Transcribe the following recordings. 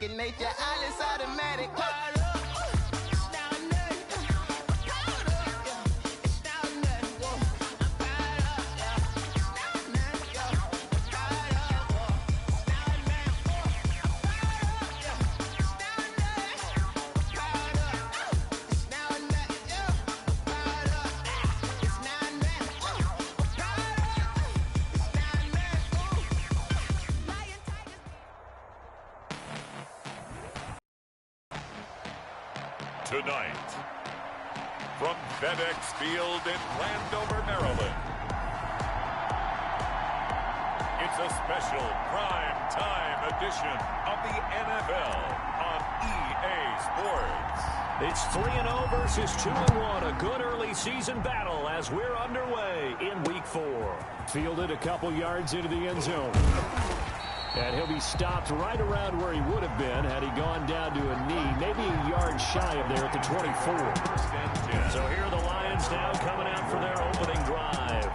second nature. All is automatic. Call up. It's down there. Call up. It's down there. Whoa. I'm caught up. It's down there. Yo. I'm caught up. Whoa. It's down there. Whoa. I'm caught up. Yo. It's down there. Caught up. It's down there. Yo. I'm caught up. It's down there. Whoa. I'm caught up. It's down there. Ooh. Lion Tigers. Tonight, from FedEx Field in Landover, Maryland, it's a special prime time edition of the NFL on EA Sports. It's 3-0 versus 2-1, a good early season battle as we're underway in Week 4. Fielded a couple yards into the end zone. And he'll be stopped right around where he would have been had he gone down to a knee, maybe a yard shy of there at the 24. So here are the Lions now coming out for their opening drive.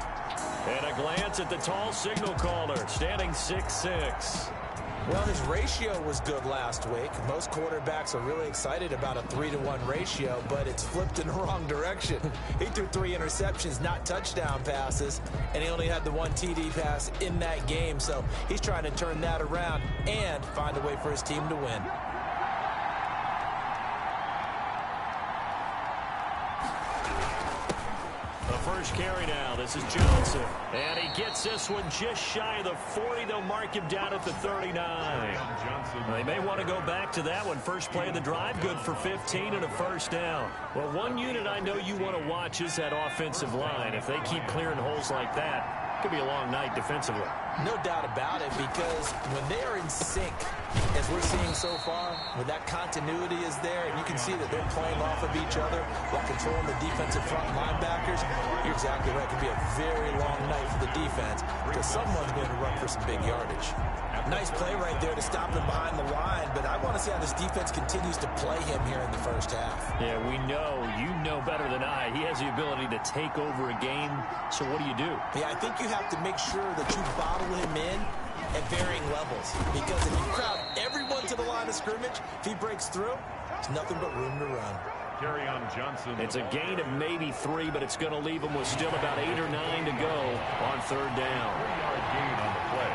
And a glance at the tall signal caller, standing 6'6". Well, his ratio was good last week. Most quarterbacks are really excited about a 3-to-1 ratio, but it's flipped in the wrong direction. He threw 3 interceptions, not touchdown passes, and he only had the 1 TD pass in that game. So he's trying to turn that around and find a way for his team to win. First carry now. This is Johnson. And he gets this one just shy of the 40. They'll mark him down at the 39. They may want to go back to that one. First play of the drive, good for 15 and a first down. Well, one unit I know you want to watch is that offensive line. If they keep clearing holes like that, it could be a long night defensively. No doubt about it, because when they are in sync, as we're seeing so far, when that continuity is there, and you can see that they're playing off of each other while controlling the defensive front linebackers, you're exactly right. It could be a very long night for the defense because someone's going to run for some big yardage. Nice play right there to stop him behind the line, but I want to see how this defense continues to play him here in the first half. Yeah, we know. You know better than I. He has the ability to take over a game, so what do you do? Yeah, I think you have to make sure that you bottle him in at varying levels, because if you crowd everyone to the line of scrimmage, if he breaks through, it's nothing but room to run. Carry on Johnson. It's a gain of maybe 3, but it's going to leave him with still about 8 or 9 to go on third down. 3-yard gain on the play.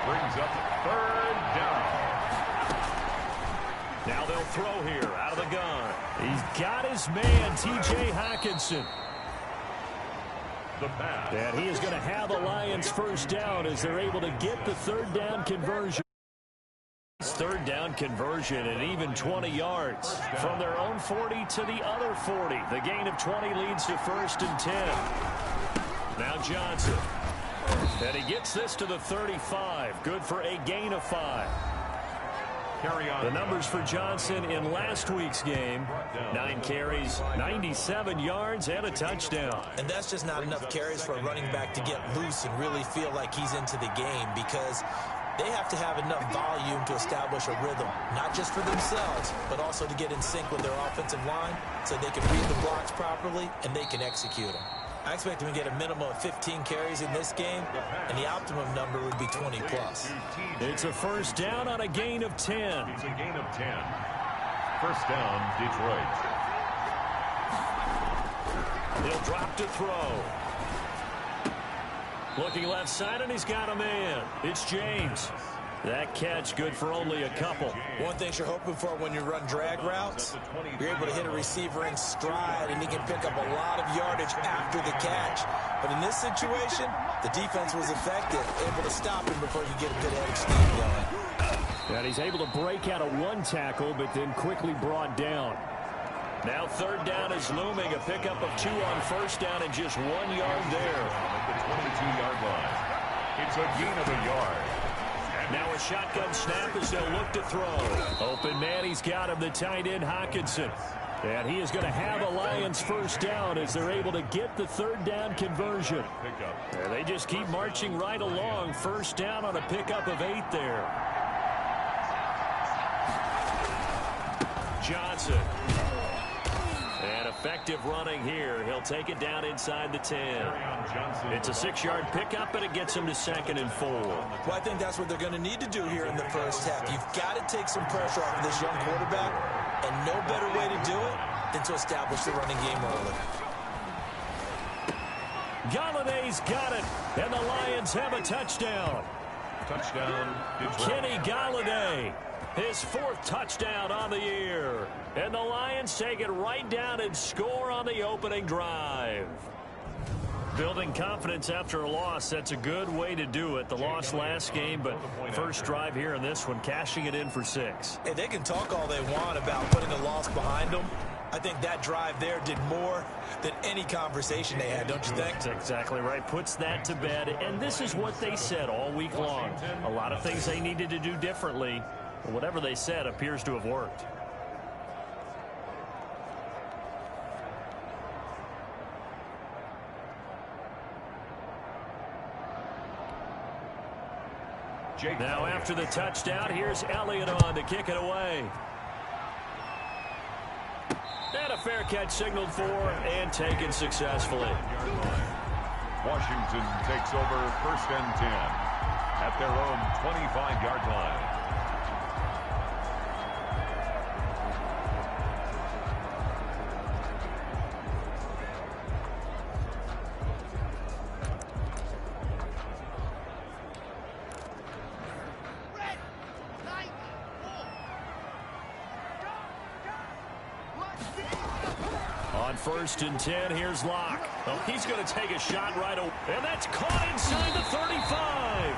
Brings up third down. Now they'll throw here out of the gun. He's got his man, T.J. Hockenson. The pass. And he is going to have the Lions first down as they're able to get the third down conversion. Third down conversion and even 20 yards from their own 40 to the other 40. The gain of 20 leads to first and 10. Now Johnson. And he gets this to the 35. Good for a gain of 5. Carry on. The numbers for Johnson in last week's game: 9 carries, 97 yards, and a touchdown. And that's just not enough carries for a running back to get loose and really feel like he's into the game, because they have to have enough volume to establish a rhythm, not just for themselves, but also to get in sync with their offensive line so they can read the blocks properly and they can execute them. I expect him to get a minimum of 15 carries in this game, and the optimum number would be 20 plus. It's a first down on a gain of 10. It's a gain of 10. First down, Detroit. He'll drop to throw. Looking left side, and he's got a man. It's James. That catch good for only a couple. One thing you're hoping for when you run drag routes, you're able to hit a receiver in stride, and he can pick up a lot of yardage after the catch. But in this situation, the defense was effective, able to stop him before you get a good head of steam going. And he's able to break out of 1 tackle, but then quickly brought down. Now third down is looming. A pickup of 2 on first down and just 1 yard there. At the 22-yard line. It's a gain of a yard. Now a shotgun snap as they'll look to throw. Open man, he's got him, the tight end Hockenson. And he is going to have a Lions first down as they're able to get the third down conversion. And they just keep marching right along. First down on a pickup of 8 there. Johnson. And a effective running here. He'll take it down inside the 10. It's a 6-yard pickup, and it gets him to 2nd and 4. Well, I think that's what they're going to need to do here in the first half. You've got to take some pressure off of this young quarterback, and no better way to do it than to establish the running game early. Galladay's got it, and the Lions have a touchdown. Touchdown, Detroit. Kenny Galladay, his 4th touchdown on the year. And the Lions take it right down and score on the opening drive. Building confidence after a loss, that's a good way to do it. The loss last game, but first drive here in this one, cashing it in for 6. Hey, they can talk all they want about putting a loss behind them. I think that drive there did more than any conversation they had, don't you think? That's exactly right. Puts that to bed. And this is what they said all week long. A lot of things they needed to do differently. But whatever they said appears to have worked. Now after the touchdown, here's Elliott on to kick it away. And a fair catch signaled for and taken successfully. Washington takes over 1st and 10 at their own 25-yard line. On 1st and 10, here's Locke. Oh, he's going to take a shot right away. And that's caught inside the 35.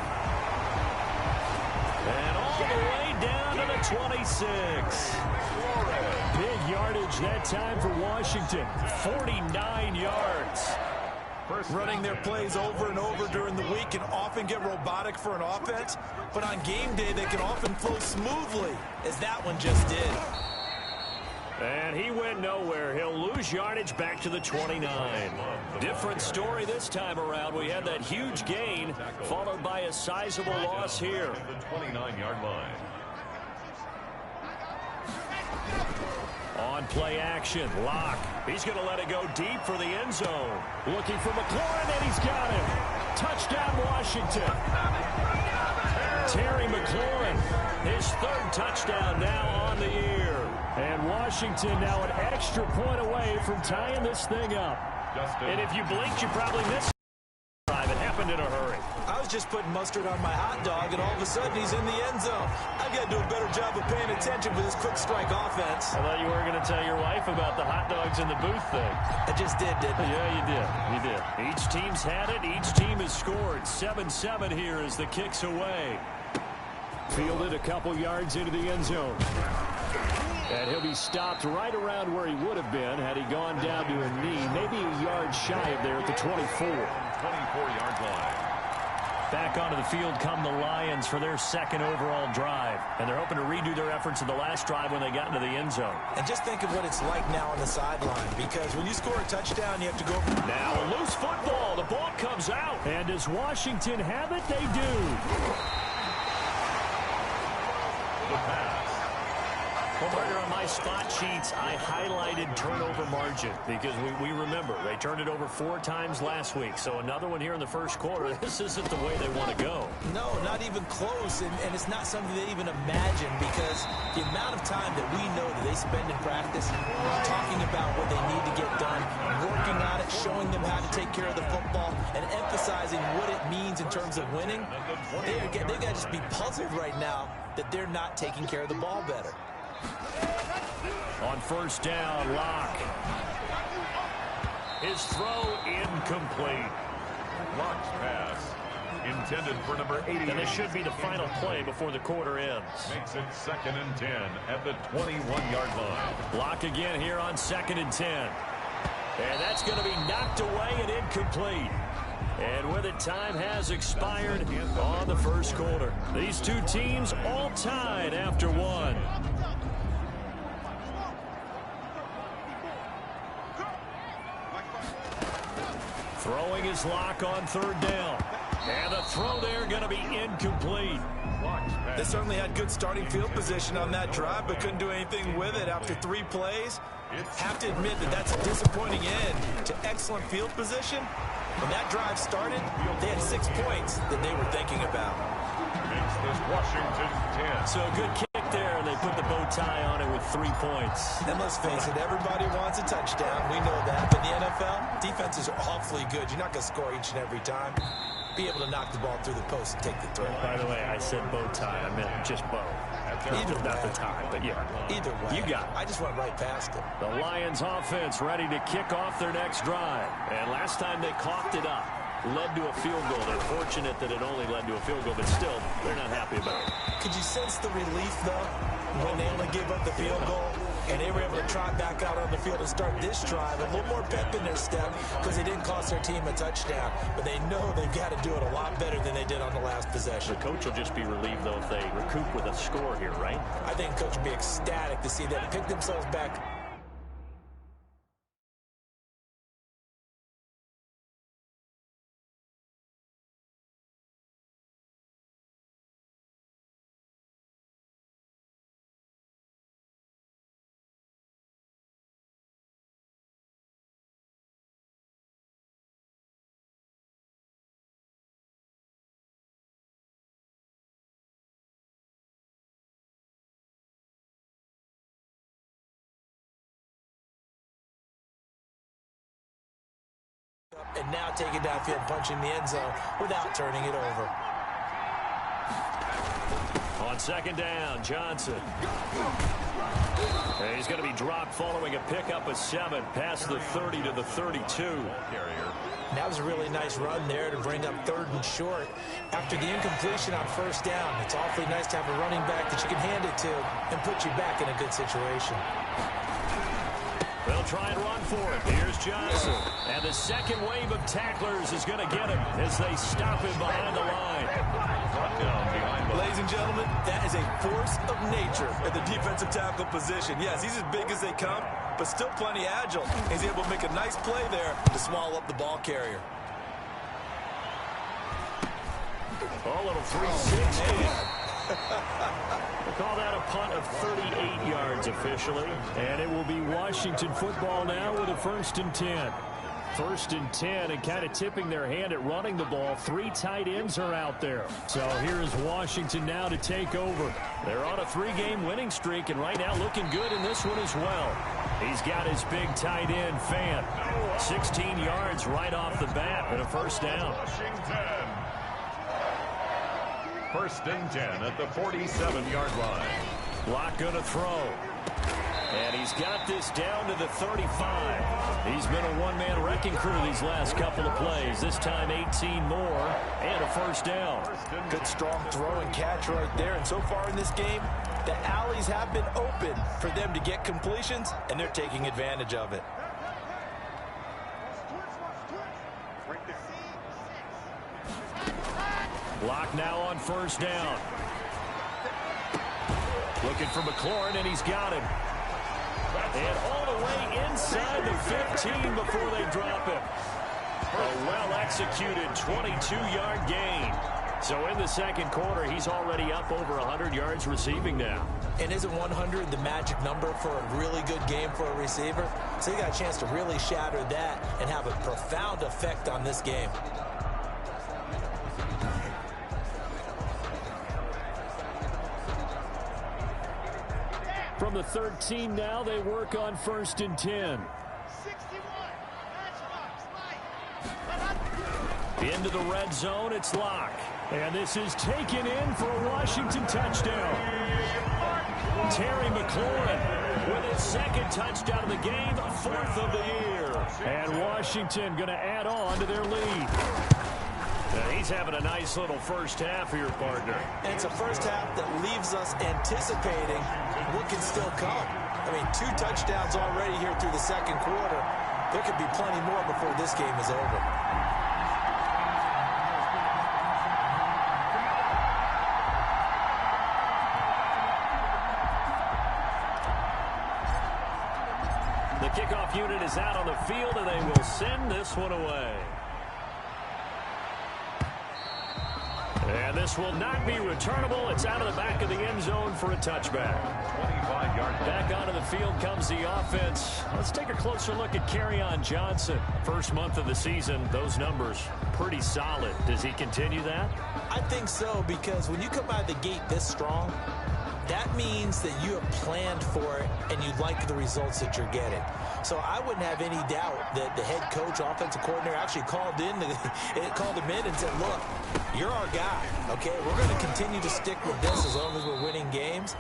And all the way down to the 26. Big yardage that time for Washington. 49 yards. Running their plays over and over during the week can often get robotic for an offense, but on game day they can often flow smoothly, as that one just did. And he went nowhere. He'll lose yardage back to the 29. Different story this time around. We had that huge gain followed by a sizable loss here. The 29-yard line. On play action, Locke. He's going to let it go deep for the end zone. Looking for McLaurin, and he's got him. Touchdown, Washington. Terry McLaurin, his 3rd touchdown now on the year. And Washington now an extra point away from tying this thing up. And if you blinked, you probably missed it. It happened in a hurry. I was just putting mustard on my hot dog, and all of a sudden he's in the end zone. I've got to do a better job of paying attention with this quick strike offense. I thought you were going to tell your wife about the hot dogs in the booth thing. I just did, didn't I? Yeah, you did. You did. Each team's had it. Each team has scored. 7-7 here as the kick's away. Fielded a couple yards into the end zone. And he'll be stopped right around where he would have been had he gone down to a knee, maybe a yard shy of there at the 24. 24-yard line. Back onto the field come the Lions for their 2nd overall drive. And they're hoping to redo their efforts of the last drive when they got into the end zone. And just think of what it's like now on the sideline, because when you score a touchdown, you have to go. Now a loose football. The ball comes out. And does Washington have it? They do. The pass. Well, Martin, on my spot sheets, I highlighted turnover margin because we remember they turned it over 4 times last week. So another one here in the first quarter. This isn't the way they want to go. No, not even close. And it's not something they even imagine, because the amount of time that we know that they spend in practice talking about what they need to get done, working on it, showing them how to take care of the football, and emphasizing what it means in terms of winning. They've got to just be puzzled right now that they're not taking care of the ball better. On 1st down, Locke. His throw incomplete. Locke's pass intended for number 80. And this should be the final play before the quarter ends. Makes it 2nd and 10 at the 21-yard line. Locke again here on 2nd and 10. And that's going to be knocked away and incomplete. And with it, time has expired on the first quarter. These two teams all tied after one. Throwing his Locke on 3rd down. And the throw there going to be incomplete. They certainly had good starting field position on that drive, but couldn't do anything with it after 3 plays. Have to admit that that's a disappointing end to excellent field position. When that drive started, they had 6 points that they were thinking about. Makes this Washington 10. So a good kick there, and they put the bow tie on it with 3 points. And let's face it, everybody wants a touchdown. We know that. But in the NFL, defenses are awfully good. You're not going to score each and every time. Be able to knock the ball through the post and take the throw. By the way, I said bow tie. I meant just bow. Either Not way. the tie, but yeah. Either way. You got it. I just went right past it. The Lions offense ready to kick off their next drive. And last time they coughed it up, led to a field goal. They're fortunate that it only led to a field goal, but still, they're not happy about it. Could you sense the relief, though, when they only gave up the field goal and they were able to trot back out on the field and start this drive? A little more pep in their step because they didn't cost their team a touchdown, but they know they've got to do it a lot better than they did on the last possession. The coach will just be relieved, though, if they recoup with a score here, right? I think the coach would be ecstatic to see them pick themselves back. And now taking downfield, punching the end zone without turning it over. On second down, Johnson. And he's going to be dropped following a pickup of 7 past the 30 to the 32. Carrier. And that was a really nice run there to bring up 3rd and short. After the incompletion on 1st down, it's awfully nice to have a running back that you can hand it to and put you back in a good situation. They'll try and run for it. Here's Johnson. And the second wave of tacklers is going to get him as they stop him behind the line. Brought down behind the Ladies and gentlemen, that is a force of nature at the defensive tackle position. Yes, he's as big as they come, but still plenty agile. He's able to make a nice play there to swallow up the ball carrier. Oh, little 360. We'll call that a punt of 38 yards officially. And it will be Washington football now with a 1st and 10. 1st and 10, and kind of tipping their hand at running the ball. 3 tight ends are out there. So here is Washington now to take over. They're on a 3-game winning streak, and right now looking good in this one as well. He's got his big tight end, Fan. 16 yards right off the bat and a 1st down. Washington. 1st and 10 at the 47-yard line. Locke going to throw. And he's got this down to the 35. He's been a one-man wrecking crew these last couple of plays. This time 18 more and a 1st down. Good strong throw and catch right there. And so far in this game, the alleys have been open for them to get completions, and they're taking advantage of it. Locke now on 1st down. Looking for McLaurin, and he's got him. And all the way inside the 15 before they drop him. A well-executed 22-yard gain. So in the second quarter, he's already up over 100 yards receiving now. And isn't 100 the magic number for a really good game for a receiver? So he got a chance to really shatter that and have a profound effect on this game. From the 13 now, they work on 1st and 10. Into the red zone, it's Locke. And this is taken in for a Washington touchdown. Terry McLaurin with his 2nd touchdown of the game, 4th of the year. And Washington going to add on to their lead. He's having a nice little first half here, partner. And it's a first half that leaves us anticipating what can still come. I mean, 2 touchdowns already here through the second quarter. There could be plenty more before this game is over. The kickoff unit is out on the field, and they will send this one away. And And this will not be returnable. It's out of the back of the end zone for a touchback. 25-yard. Back onto the field comes the offense. Let's take a closer look at Kerryon Johnson. First month of the season, those numbers pretty solid. Does he continue that? I think so, because when you come out of the gate this strong, that means that you have planned for it and you like the results that you're getting. So I wouldn't have any doubt that the head coach, offensive coordinator, actually called him in and said, look, you're our guy, okay? We're going to continue to stick with this as long as we're winning games.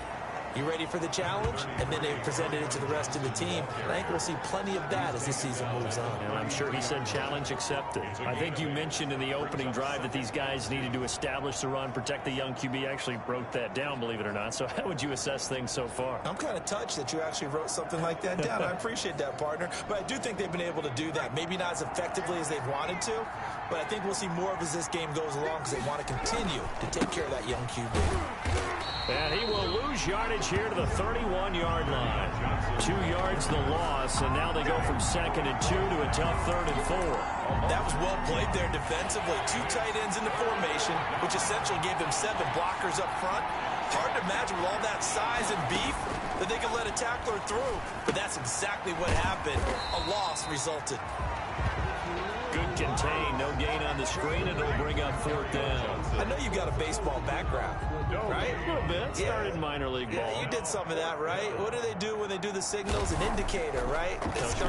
You ready for the challenge? And then they presented it to the rest of the team. And I think we'll see plenty of that as the season moves on. And I'm sure he said challenge accepted. I think you mentioned in the opening drive that these guys needed to establish the run, protect the young QB. Actually broke that down, believe it or not. So how would you assess things so far? I'm kind of touched that you actually wrote something like that down. I appreciate that, partner. But I do think they've been able to do that. Maybe not as effectively as they've wanted to, but I think we'll see more of as this game goes along because they want to continue to take care of that young QB. And he will lose yardage here to the 31-yard line. 2 yards the loss, and now they go from 2nd and 2 to a tough 3rd and 4. That was well played there defensively. 2 tight ends in the formation, which essentially gave them 7 blockers up front. Hard to imagine with all that size and beef that they could let a tackler through. But that's exactly what happened. A loss resulted. Good contain, no gain on the screen, and it'll bring up 4th down. I know you've got a baseball background, right? A little bit. Started in minor league ball. Yeah, you did some of that, right? What do they do when they do the signals? An indicator, right?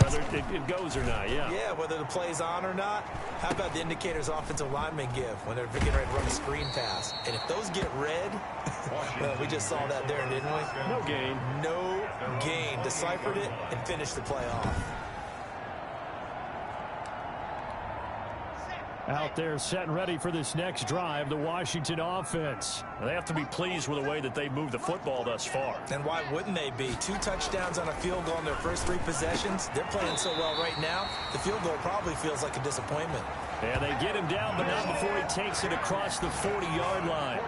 Whether it goes or not, yeah. Yeah, whether the play's on or not. How about the indicators offensive linemen give when they're getting ready to run a screen pass? And if those get red, well, we just saw that there, didn't we? No gain. No gain. Deciphered it and finished the play off. Out there set and ready for this next drive, the Washington offense. They have to be pleased with the way that they moved the football thus far. And why wouldn't they be? 2 touchdowns on a field goal in their first 3 possessions. They're playing so well right now, the field goal probably feels like a disappointment. And they get him down, but not before he takes it across the 40-yard line.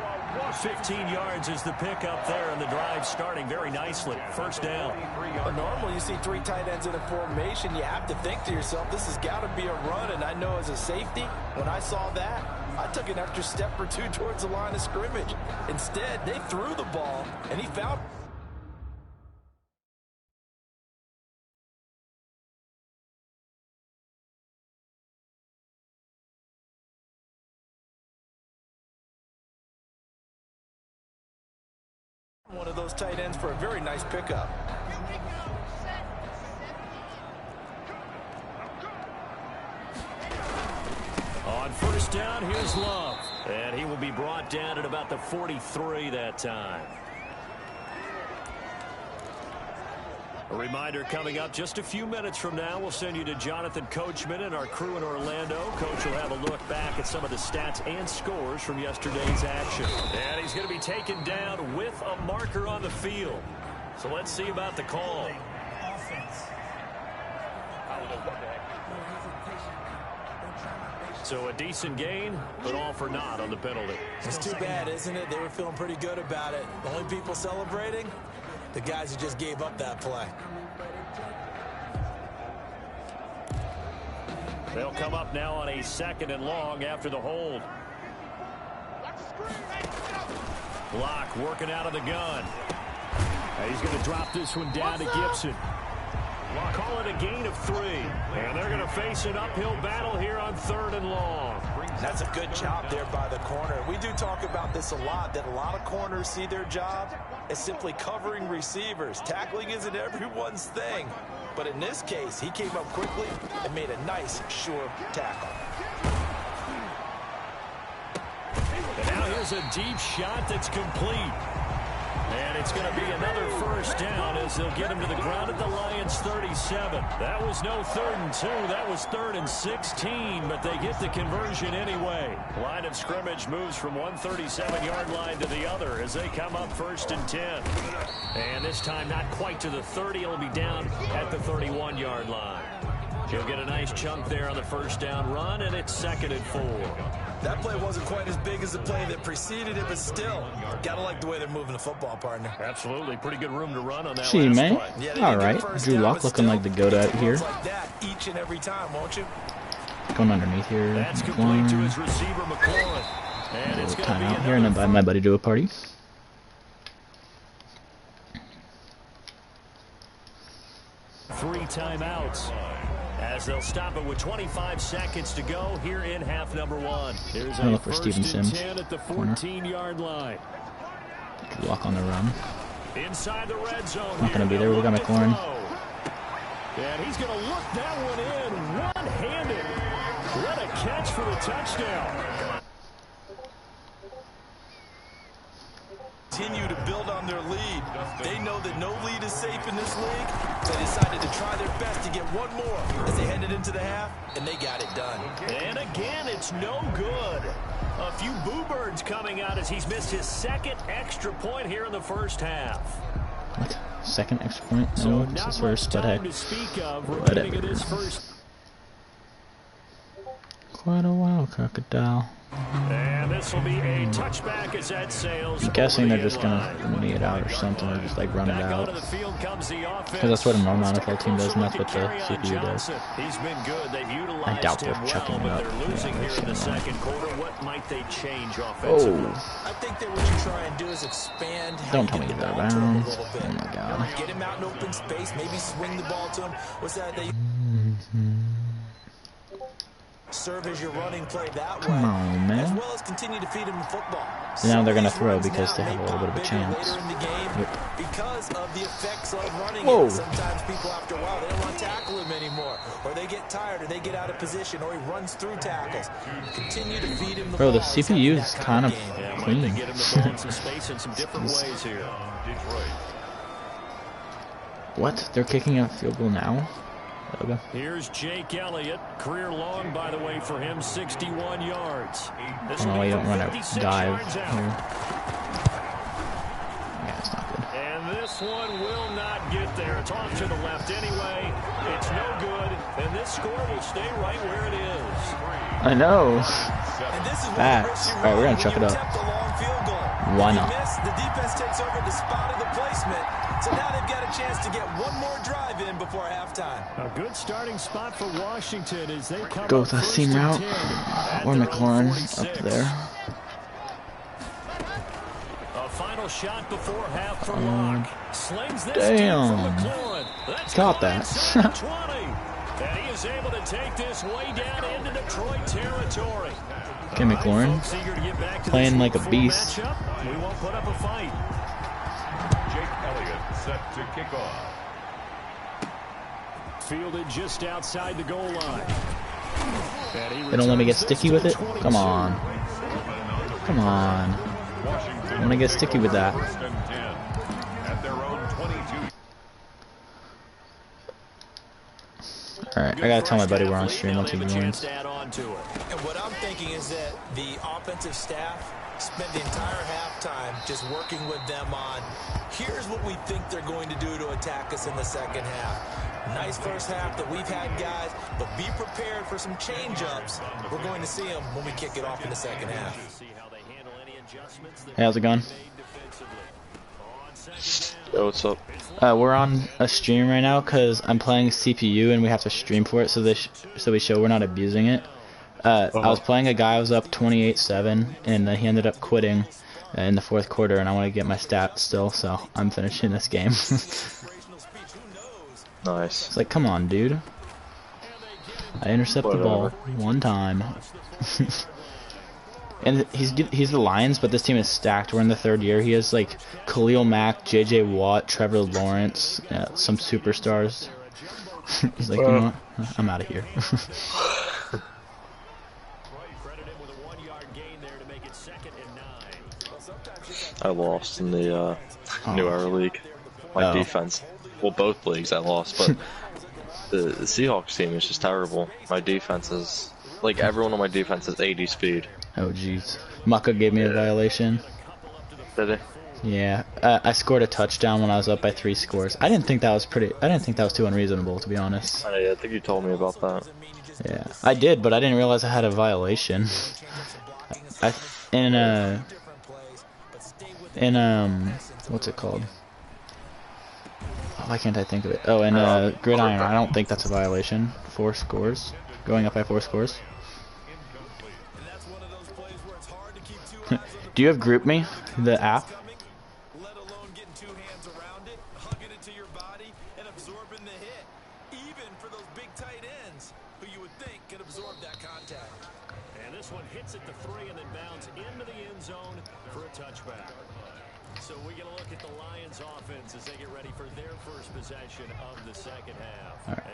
15 yards is the pickup there, and the drive starting very nicely. First down. Well, normally you see 3 tight ends in a formation. You have to think to yourself, this has got to be a run. And I know as a safety, when I saw that, I took an extra step or 2 towards the line of scrimmage. Instead, they threw the ball, and he found... one of those tight ends for a very nice pickup. On first down, here's Love. And he will be brought down at about the 43 that time. A reminder coming up just a few minutes from now, we'll send you to Jonathan Coachman and our crew in Orlando. Coach will have a look back at some of the stats and scores from yesterday's action. And he's going to be taken down with a marker on the field. So let's see about the call. So a decent gain, but all for naught on the penalty. It's too bad, isn't it? They were feeling pretty good about it. The only people celebrating? The guys who just gave up that play. They'll come up now on a 2nd and long after the hold. Block working out of the gun. He's going to drop this one down to Gibson. Call it a gain of 3. And they're going to face an uphill battle here on 3rd and long. That's a good job there by the corner. We do talk about this a lot, that a lot of corners see their job as simply covering receivers. Tackling isn't everyone's thing. But in this case, he came up quickly and made a nice, sure tackle. And now here's a deep shot that's complete. And it's going to be another first down as they'll get him to the ground at the Lions' 37. That was no 3rd and 2. That was 3rd and 16, but they get the conversion anyway. Line of scrimmage moves from one 37-yard line to the other as they come up 1st and 10. And this time not quite to the 30. It'll be down at the 31-yard line. He'll get a nice chunk there on the first down run, and it's 2nd and 4. That play wasn't quite as big as the play that preceded it, but still, gotta like the way they're moving the football, partner. Absolutely. Pretty good room to run on that Gee, last man. play. Yeah, all right. Drew Lock looking like the goat out here. Like that each and every time, won't you? Going underneath here. That's complete to his receiver, McLaurin. And it's going to be Timeout here and invite my buddy to a party. Three timeouts as they'll stop it with 25 seconds to go here in half number one. Here's I'm gonna a look for Steven first and Sims. 10 at the Corner. 14-yard line. Could walk on the run. Inside the red zone. Not gonna be here. there. We got McLaurin. And he's going to look that one in one-handed. What a catch for the touchdown. Continue to build on their lead. They know that no lead is safe in this league. They decided to try their best to get one more as they headed into the half, and they got it done. And again, it's no good. A few boo birds coming out as he's missed his second extra point here in the first half. What? Second extra point? So No, it's not his first, much but time hey. to speak of remaining Whatever. in his first. Quite a while, crocodile. And this will be a touchback as that sails. I'm guessing over they're the just end gonna line. knee it out or something, or just like run it Back out. onto the field comes the offense. Because that's what a normal Let's NFL take a team does, and closer that's look what at the Kerryon CPU does. Johnson. He's been good. They've utilized I doubt they're him chucking well, it but up. they're Yeah, losing they're here in the sitting on. second quarter. What might they change offensively? Oh, I think that what you try and do is expand how don't you tell me get he's the out ball of to him a bounds. little bit. Oh my god. Get him out in open space, maybe swing the ball to him. What's that? They serve as your running play that way. Come on, man. As well as continue to feed him the football. Now they're gonna Some of these throw runs because now they have may a little bit of a pop bigger chance. later in the game Yep. because of the effects of running Whoa. it. Sometimes people after a while, they don't want to tackle him anymore. Or they get tired, or they get out of position, or he runs through tackles. Continue to feed him the Bro, ball. the He's CPU having is that kind of game. Yeah, might clean. they get him the ball in some space in some different ways here. Detroit. What? They're kicking a field goal now? Okay. Here's Jake Elliott. Career long, by the way, for him, 61 yards. This I don't know will why be you don't from run a 56 dive yards here. out. Yeah, it's not good. And this one will not get there. It's off to the left anyway. It's no good. And this score will stay right where it is. I know. And this is what Facts. hurts you Alright, we're gonna when chuck you it up. attempt a long field goal. Why If not? you miss, the defense takes over the spot of the placement. So now they've got a chance to get one more drive in before halftime. A good starting spot for Washington as they come Go up with the first seam and route. 10 at Or their own McLaurin 46. up there. A final shot before half for Locke. Slings this Damn. deep for McLaurin. That's Caught gone that. inside the 20. And he is able to take this way down into Detroit territory. Okay, All right, McLaurin. folks, eager to get back to Playing this like a Week 4 beast. matchup. We won't put up a fight. Jake Elliott set to kick off. Fielded just outside the goal line. And he They don't let me get returns this sticky to with the it? 22. Come on. Come on. Washington I want to get sticky with that. first and 10 at their own 22. Alright, I gotta tell my buddy we're on stream once he They'll have a chance joins. to add on to it. And what I'm thinking is that the offensive staff spent the entire halftime just working with them on, here's what we think they're going to do to attack us in the second half. Nice first half that we've had, guys, but be prepared for some change-ups. We're going to see them when we kick it off in the second half. See how they handle any adjustments that Hey, how's it going? made defensively. On second down. Yo, what's up? We're on a stream right now because I'm playing CPU and we have to stream for it so so we show we're not abusing it. I was playing a guy who was up 28-7 and then he ended up quitting in the fourth quarter, and I want to get my stats still, so I'm finishing this game. Nice. It's like, come on, dude. I intercept the ball one time. And he's the Lions, but this team is stacked. We're in the third year. He has like Khalil Mack, J.J. Watt, Trevor Lawrence, some superstars. He's like, you know what? I'm out of here. I lost in the New Era League. My defense. Well, both leagues I lost, but the Seahawks team is just terrible. My defense is... Like, everyone on my defense is 80 speed. Oh, jeez. Mucka gave me a violation. Did they? Yeah, I scored a touchdown when I was up by 3 scores. I didn't think that was too unreasonable, to be honest. I think you told me about that. Yeah, I did, but I didn't realize I had a violation. What's it called? Why can't I think of it? Oh, and Gridiron, I don't think that's a violation. 4 scores. Going up by 4 scores. Do you have Group Me, the app? Let alone getting two hands around it, hugging it to your body, and absorbing the hit. Even for those big tight ends, who you would think could absorb that contact. And this one hits at the 3 and then bounds into the end zone for a touchback. So we get a look at the Lions offense as they get ready for their first possession of the second half. Alright,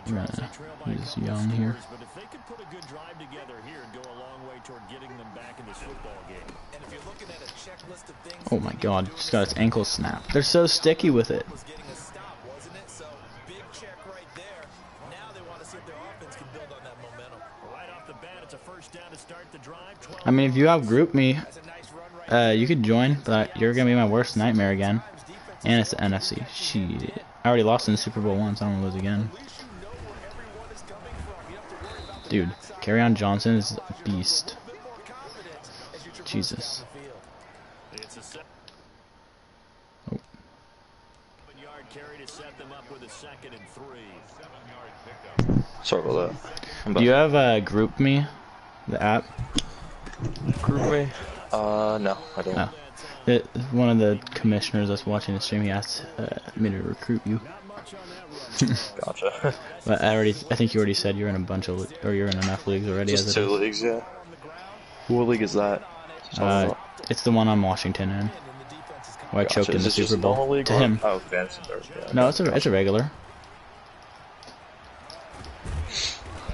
he's young here. But if they could put a good drive together here and go a long way toward getting them back in this football game. And if you're looking at a checklist of things, Oh my god, just got its ankle snapped. They're so sticky with it. was getting a stop, wasn't it? So big check right there. Now they want to see if their offense can build on that momentum. Right off the bat, it's a first down to start the drive. I mean, if you have Group Me, That's a nice run right you could join, but you're gonna be my worst nightmare again. And it's the NFC. Shit. I already lost in the Super Bowl once. I don't want to lose again. Dude, Kerryon Johnson is a beast. Jesus. Oh. Sorry about that. Do you have Group Me, the app? Group Me? No, I don't. No. One of the commissioners that's watching the stream, he asked me to recruit you. Gotcha. But I think you already said you're in a bunch of, or you're in enough leagues already. Just as two leagues, yeah. What league is that? It's the one on Washington in. Where I choked in the Super Bowl. League To or? him. Oh, fantasy. Yeah. No, it's a regular.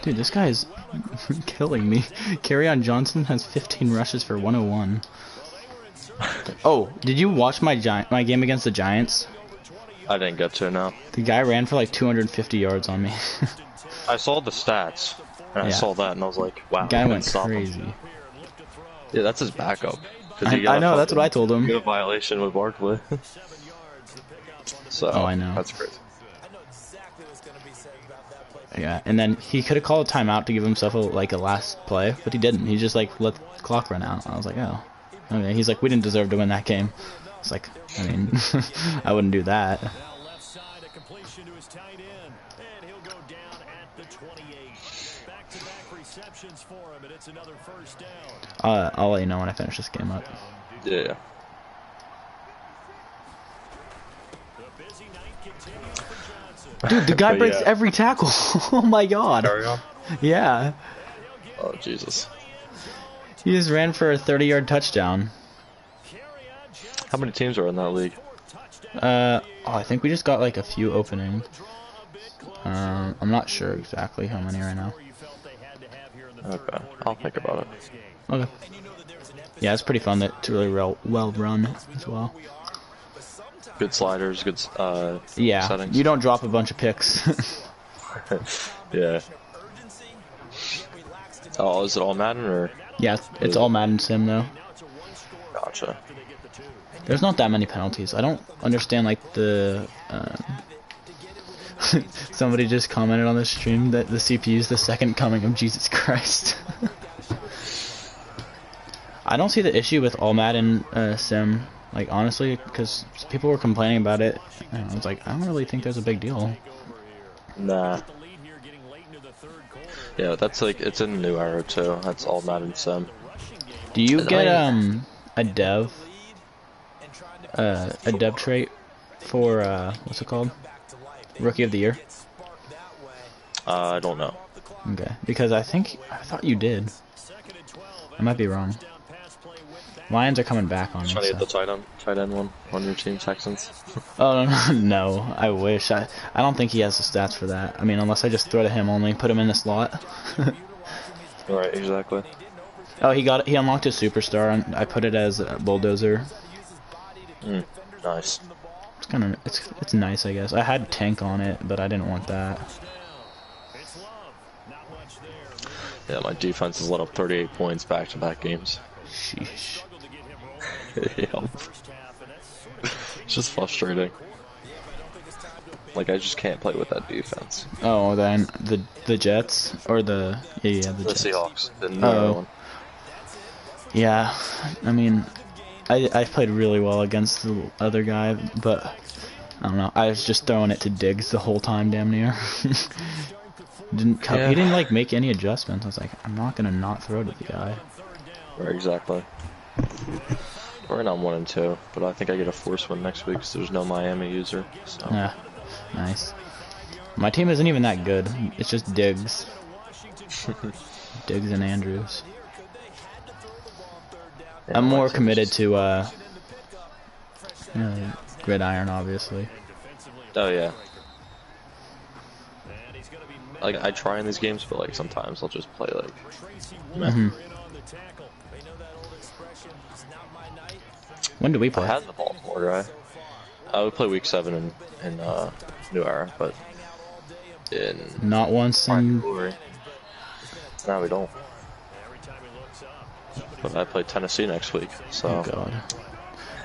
Dude, this guy is killing me. Kerryon Johnson has 15 rushes for 101. Oh, did you watch my game against the Giants? I didn't get to now. The guy ran for like 250 yards on me. I saw the stats, and I saw that, and I was like, wow. The guy went stop crazy. him. Yeah, that's his backup. I know, that's what I told him. Get a violation with Barkley. So, Oh, I know. That's crazy. Yeah, and then he could have called a timeout to give himself a last play, but he didn't. He just let the clock run out. I was like, oh. Okay. He's like, we didn't deserve to win that game. It's like, I mean, I wouldn't do that. I'll let you know when I finish this game up. Yeah. Dude, the guy breaks every tackle. Oh my god. Carry on. Yeah. Oh, Jesus. He just ran for a 30-yard touchdown. How many teams are in that league? I think we just got like a few openings. I'm not sure exactly how many right now. Okay, I'll think about it. Okay. Yeah, it's pretty fun. It's really well run as well. Good sliders, good Yeah, settings. you don't drop a bunch of picks. Yeah. Oh, is it all Madden or? Yeah, it's all Madden Sim though. Gotcha. There's not that many penalties. I don't understand like the. Somebody just commented on the stream that the CPU is the second coming of Jesus Christ. I don't see the issue with all Madden Sim, like honestly, because people were complaining about it. And I was like, I don't really think there's a big deal. Nah. Yeah, that's like it's in the new era too. That's all Madden Sim. Do you get a dev trait for what's it called? Rookie of the Year? I don't know. Okay, because I thought you did. I might be wrong. Lions are coming back on me. Trying to So. get the tight end one on your team, Texans. Oh no, I wish. I don't think he has the stats for that. I mean, unless I just throw to him only, put him in the slot. Right, exactly. Oh, he unlocked his superstar, and I put it as a bulldozer. Nice. It's kind of it's nice, I guess. I had tank on it, but I didn't want that. Yeah, my defense has let up 38 points back-to-back games. Sheesh. Yeah. It's just frustrating. Like, I just can't play with that defense. Oh, then the Jets or the the Jets. Seahawks. The new one. Yeah, I mean, I played really well against the other guy, but I don't know. I was just throwing it to Diggs the whole time, damn near. He didn't like make any adjustments. I was like, I'm not gonna not throw to the guy. Right, exactly. Right now I'm 1-2, but I think I get a force win next week because there's no Miami user. So. Yeah, nice. My team isn't even that good. It's just Diggs. Diggs and Andrews. Yeah, I'm my more team committed is- to gridiron, obviously. Oh yeah. Like I try in these games, but like sometimes I'll just play like. When do we I play? had the Baltimore guy. I would play week 7 in New Era, but in Not once Prime in... Glory. No, we don't. But I play Tennessee next week, so Oh, God.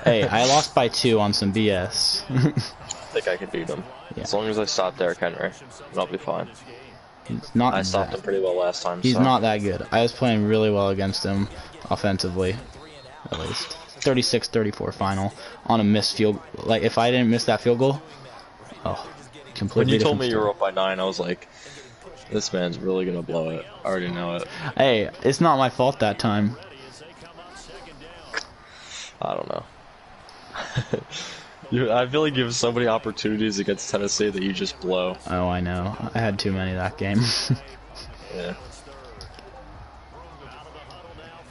Hey, I lost by 2 on some BS. I think I could beat him. Yeah. As long as I stop Derrick Henry, I'll be fine. He's not I stopped him pretty well last time. He's so. not that good. I was playing really well against him, offensively, at least. 36-34 final on a missed field. Like, if I didn't miss that field goal, completely When you told different me you story. were up by 9, I was like, this man's really gonna blow it. I already know it. Hey, it's not my fault that time. I don't know. I feel like you have so many opportunities against Tennessee that you just blow. Oh, I know. I had too many that game. Yeah.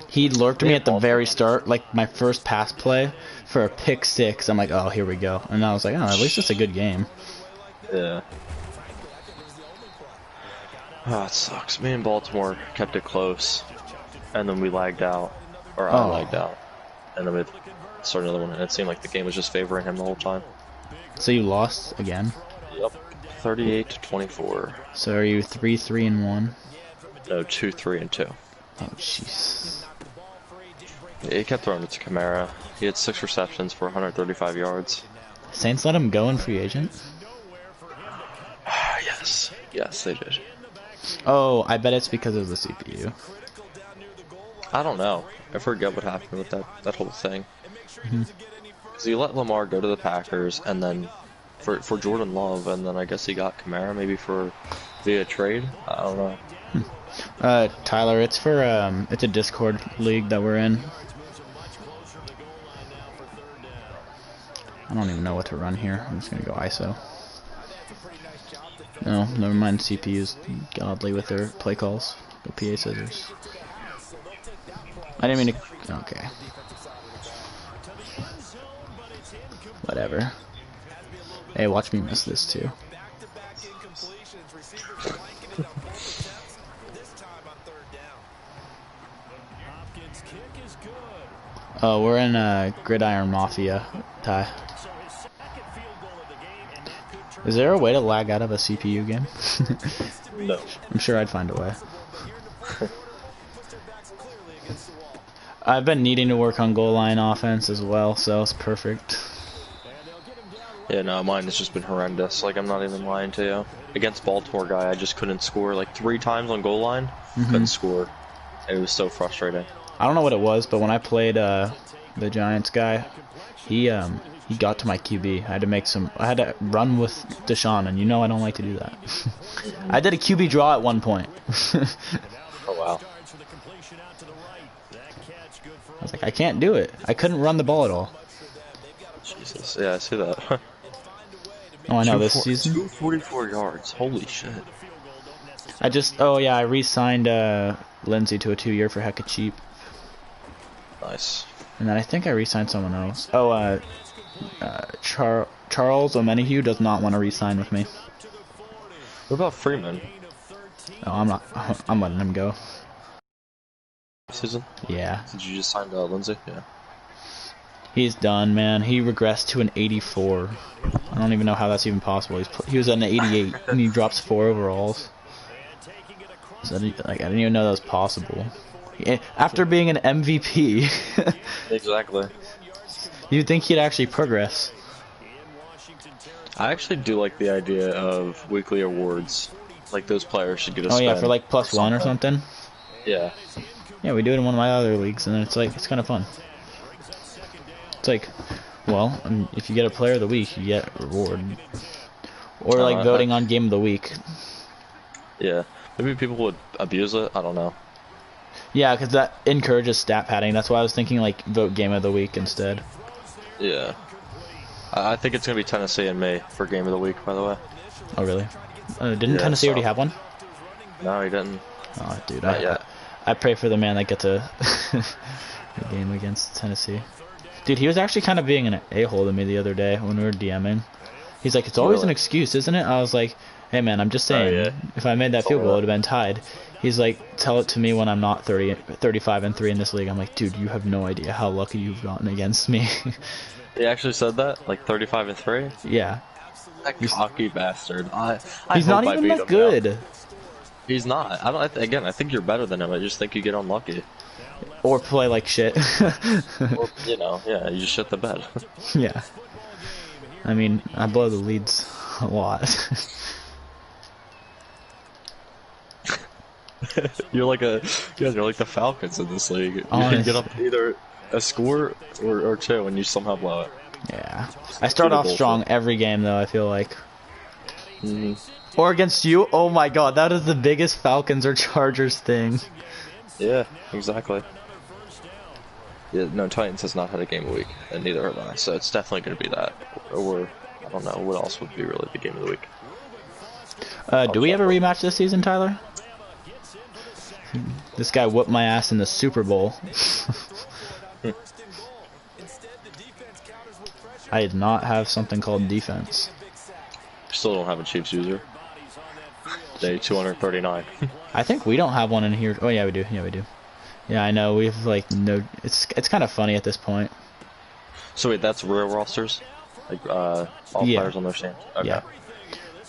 He lurked me Yeah, at the Baltimore. very start, like my first pass play, for a pick 6. I'm like, oh, here we go. And I was like, oh, at least it's a good game. Yeah. Oh, it sucks. Me and Baltimore kept it close, and then we lagged out, or I Oh. lagged out, and then we started another one, and it seemed like the game was just favoring him the whole time. So you lost again. Yep. 38-24. So are you 3-3-1? No, 2-3-2. Oh, jeez. He kept throwing it to Kamara. He had 6 receptions for 135 yards. Saints let him go in free agent? Yes. Yes, they did. Oh, I bet it's because of the CPU. I don't know. I forget what happened with that whole thing. Because you let Lamar go to the Packers, and then for Jordan Love, and then I guess he got Kamara maybe via trade. I don't know. Tyler, it's for it's a Discord league that we're in. I don't even know what to run here. I'm just gonna go ISO. No, never mind. CPU's godly with their play calls. Go PA scissors. I didn't mean to. Okay. Whatever. Hey, watch me miss this too. Oh, we're in Gridiron Mafia, Ty. Is there a way to lag out of a CPU game? No. I'm sure I'd find a way. I've been needing to work on goal line offense as well, so it's perfect. Yeah, no, mine has just been horrendous. Like, I'm not even lying to you. Against Baltimore guy, I just couldn't score. Like, 3 times on goal line, couldn't score. It was so frustrating. I don't know what it was, but when I played the Giants guy, he got to my QB. I had to run with Deshaun, and you know I don't like to do that. I did a QB draw at one point. Oh, wow. I was like, I can't do it. I couldn't run the ball at all. Jesus. Yeah, I see that. Oh, I know, this season. 244 yards. Holy shit. I re-signed Lindsey to a 2-year for hecka cheap. Nice. And then I think I re-signed someone else. Oh, Charles O'Menahue does not want to re-sign with me. What about Freeman? Oh, I'm not. I'm letting him go. Season? Yeah. Did you just sign Lindsay? Yeah. He's done, man. He regressed to an 84. I don't even know how that's even possible. He was at an 88, and he drops 4 overalls. So, like, I didn't even know that was possible. After being an MVP, Exactly. you'd think he'd actually progress. I actually do like the idea of weekly awards. Like, those players should get a Oh yeah, spin for like +1 or something. Yeah. Yeah, we do it in one of my other leagues, and it's kind of fun. It's like, well, if you get a player of the week, you get a reward. Or like voting on game of the week. Yeah. Maybe people would abuse it. I don't know. Yeah, because that encourages stat padding. That's why I was thinking like vote game of the week instead. Yeah. I think it's gonna be Tennessee and me for game of the week. By the way. Oh really? Didn't Yeah, Tennessee already have one? No, he didn't. Oh, dude, Not yet. I pray for the man that gets a game against Tennessee. Dude, he was actually kind of being an a-hole to me the other day when we were DMing. He's like, it's always an excuse, isn't it? I was like, hey man, I'm just saying, if I made that field goal, it would have been tied. He's like, tell it to me when I'm not 35-3 in this league. I'm like, dude, you have no idea how lucky you've gotten against me. He actually said that? Like 35-3? Yeah. That cocky bastard. He's not even that good. Now. He's not. I think you're better than him. I just think you get unlucky. Or play like shit. Or, you know, yeah, you just shit the bed. Yeah. I mean, I blow the leads a lot. You're like the Falcons in this league. You Honest. can get up either a score or two and you somehow blow it. Yeah. I start off strong every game though, I feel like. Mm-hmm. Or against you, oh my god, that is the biggest Falcons or Chargers thing. Yeah, exactly. Yeah, no, Titans has not had a game of the week, and neither have I, so it's definitely going to be that. Or, I don't know, what else would be really the game of the week? Do we have a rematch this season, Tyler? This guy whooped my ass in the Super Bowl. I did not have something called defense. Still don't have a Chiefs user. Day 239. I think we don't have one in here. Oh yeah, we do. Yeah, we do. Yeah, I know. We have like no. It's kind of funny at this point. So wait, that's real rosters, like all players on their team. Okay. Yeah.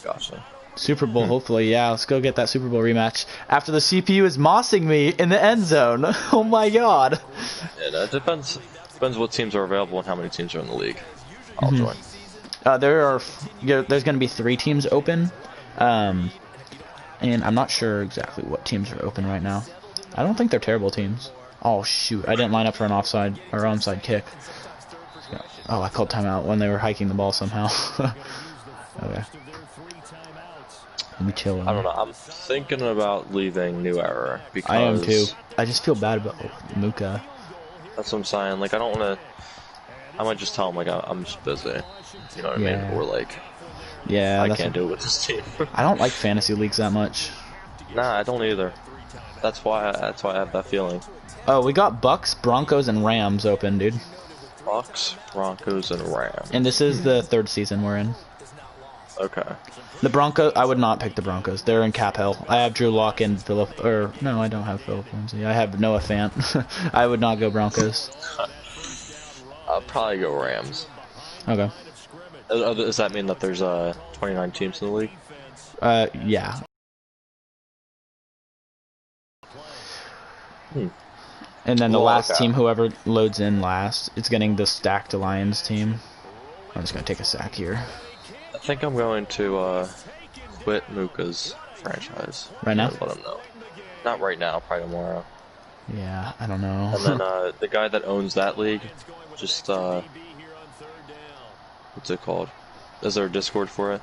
Gotcha. Super Bowl, hopefully. Yeah, let's go get that Super Bowl rematch. After the CPU is mossing me in the end zone. Oh my god. Yeah, no, it depends what teams are available and how many teams are in the league. I'll join. There's going to be 3 teams open, and I'm not sure exactly what teams are open right now. I don't think they're terrible teams. Oh shoot, I didn't line up for an onside kick. Oh, I called timeout when they were hiking the ball somehow. Okay. Let me chill. I don't know. I'm thinking about leaving New Era because I am too. I just feel bad about Muka. That's what I'm saying. Like I don't want to. I might just tell him like I'm just busy. You know what I mean? Or like, yeah, I can't do it with this team. I don't like fantasy leagues that much. Nah, I don't either. That's why I have that feeling. Oh, we got Bucks, Broncos, and Rams open, dude. Bucks, Broncos, and Rams. And this is the 3rd season we're in. Okay. The Broncos, I would not pick the Broncos. They're in cap hell. I have Drew Lock and Philip, or no, I don't have Philip Lindsay. I have Noah Fant. I would not go Broncos. I'll probably go Rams. Okay. Does that mean that there's 29 teams in the league? Yeah. And then the last team, whoever loads in last, it's getting the stacked Lions team. I'm just gonna take a sack here. I think I'm going to quit Muka's franchise. Right now? Let him know. Not right now, probably tomorrow. Yeah, I don't know. And then the guy that owns that league, just what's it called? Is there a Discord for it?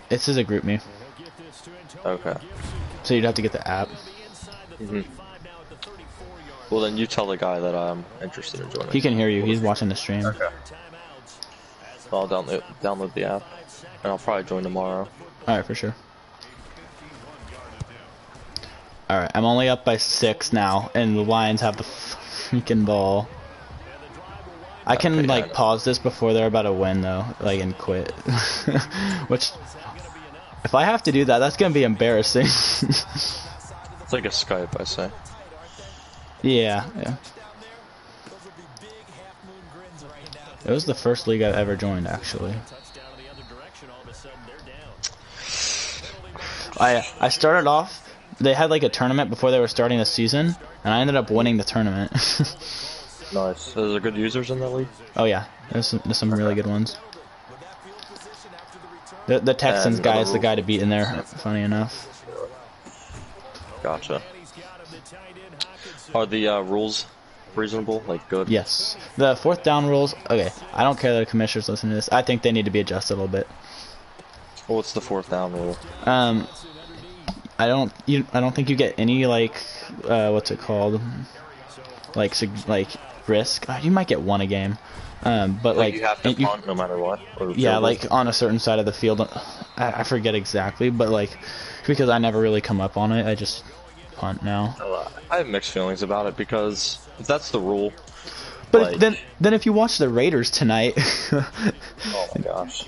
It says a group me. Okay. So you'd have to get the app. Well, then you tell the guy that I'm interested in joining. He can hear you. He's watching the stream. Okay. I'll download the app, and I'll probably join tomorrow. Alright, for sure. Alright, I'm only up by 6 now, and the Lions have the freaking ball. I can, like, pause this before they're about to win, though, like, and quit. Which, if I have to do that, that's gonna be embarrassing. It's like a Skype, I say. Yeah. It was the first league I've ever joined, actually. I started off, they had like a tournament before they were starting the season, and I ended up winning the tournament. Nice. So there good users in that league? Oh yeah, there's some really good ones. The Texans guy is the guy to beat in there, funny enough. Gotcha. Are the rules reasonable? Like good? Yes. The 4th down rules, okay, I don't care that the commissioners listen to this. I think they need to be adjusted a little bit. Well, what's the 4th down rule? I don't think you get any like what's it called? Like risk. You might get one a game. But like you have to punt no matter what. Yeah, like on a certain side of the field. I forget exactly, but like because I never really come up on it, I just punt now. I have mixed feelings about it because if that's the rule. But like, then if you watch the Raiders tonight. Oh my gosh.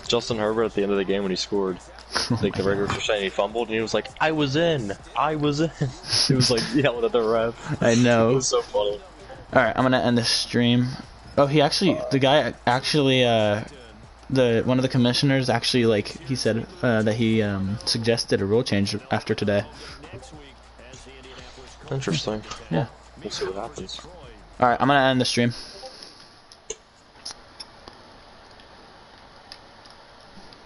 Justin Herbert at the end of the game when he scored. I think the Raiders were saying he fumbled and he was like, I was in. He was like yelling at the ref. I know. It was so funny. Alright, I'm gonna end this stream. Oh, the guy actually, one of the commissioners actually, like, he said that he suggested a rule change after today. Interesting. Yeah. We'll see what happens. Alright, I'm gonna end the stream.